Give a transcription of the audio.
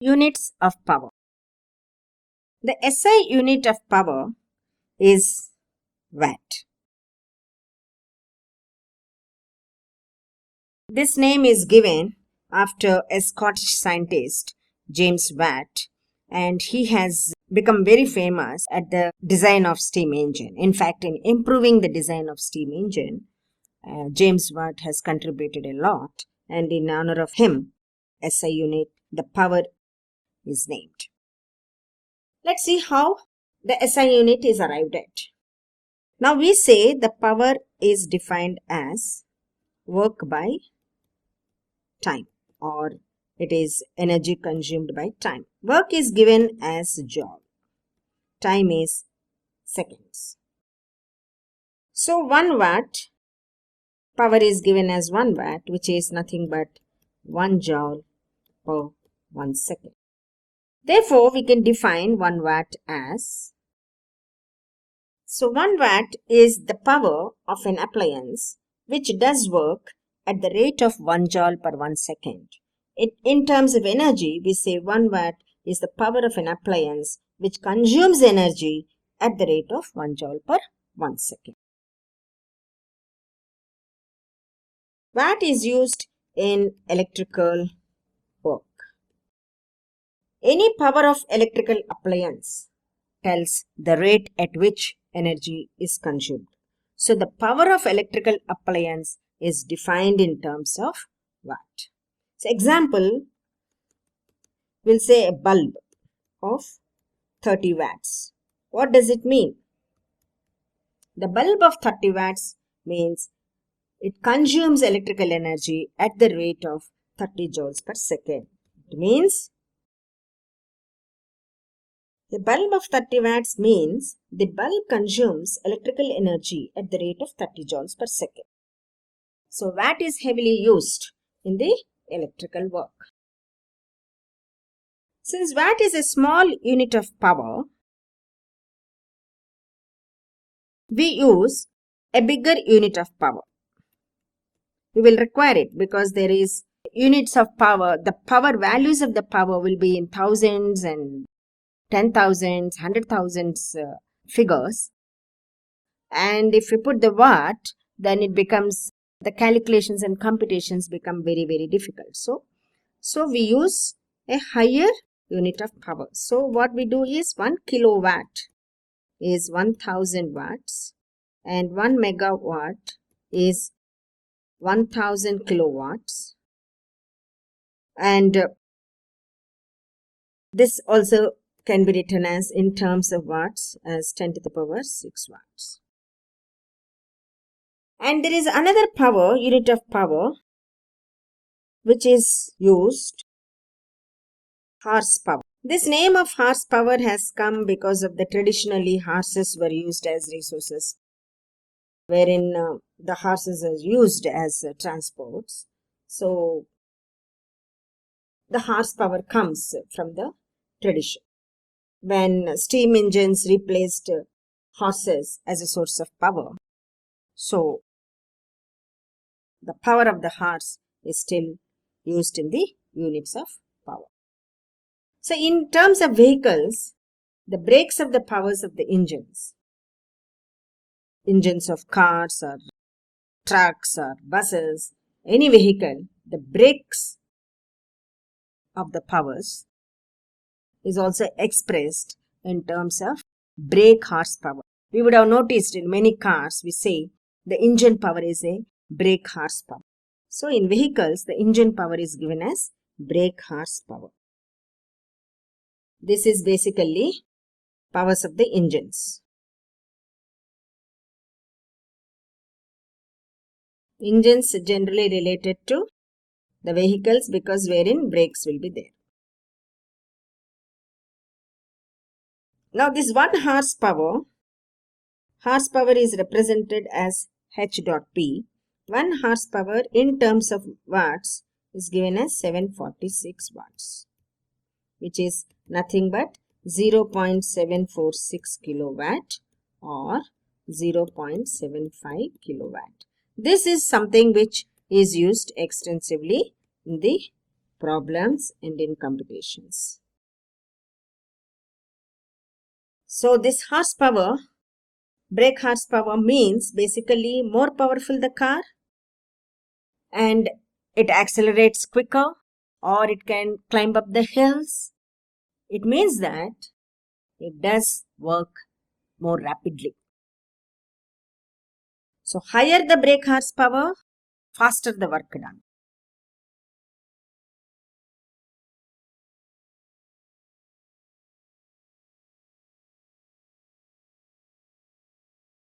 Units of power. The SI unit of power is watt. This name is given after a Scottish scientist, James Watt, and he has become very famous at the design of steam engine. In fact, in improving the design of steam engine, James Watt has contributed a lot, and in honor of him, SI unit, the power is named. Let's see how the SI unit is arrived at. Now we say the power is defined as work by time, or it is energy consumed by time. Work is given as joule. Time is seconds. So 1 watt power is given as 1 watt, which is nothing but 1 joule per 1 second. Therefore, we can define 1 watt as, so 1 watt is the power of an appliance which does work at the rate of 1 joule per 1 second. In terms of energy, we say 1 watt is the power of an appliance which consumes energy at the rate of 1 joule per 1 second. Watt is used in electrical work. Any power of electrical appliance tells the rate at which energy is consumed. So the power of electrical appliance is defined in terms of watt. So example, we'll say a bulb of 30 watts. What does it mean? The bulb of 30 watts means it consumes electrical energy at the rate of 30 joules per second. It means the bulb of 30 watts means the bulb consumes electrical energy at the rate of 30 joules per second. So watt is heavily used in the electrical work. Since watt is a small unit of power, we use a bigger unit of power. We will require it because there is units of power. The power values of the power will be in thousands and 10,000s, 100,000s figures. And if you put the watt, then it becomes, the calculations and computations become very, very difficult. So we use a higher unit of power. So what we do is 1 kilowatt is 1000 watts and 1 megawatt is 1000 kilowatts, and this also can be written as in terms of watts as 10 to the power 6 watts. And there is another power, unit of power, which is used, horsepower. This name of horsepower has come because of the traditionally horses were used as resources, wherein the horses are used as transports. So the horsepower comes from the tradition. When steam engines replaced horses as a source of power, so the power of the horse is still used in the units of power. So in terms of vehicles, the brakes of the powers of the engines of cars or trucks or buses, any vehicle, the brakes of the powers is also expressed in terms of brake horsepower. We would have noticed in many cars we say the engine power is a brake horsepower. So in vehicles the engine power is given as brake horsepower. This is basically powers of the engines. Engines generally related to the vehicles because wherein brakes will be there. Now this 1 horsepower is represented as H dot P. 1 horsepower in terms of watts is given as 746 watts, which is nothing but 0.746 kilowatt or 0.75 kilowatt. This is something which is used extensively in the problems and in competitions. So this horsepower, brake horsepower, means basically more powerful the car and it accelerates quicker or it can climb up the hills. It means that it does work more rapidly. So higher the brake horsepower, faster the work done.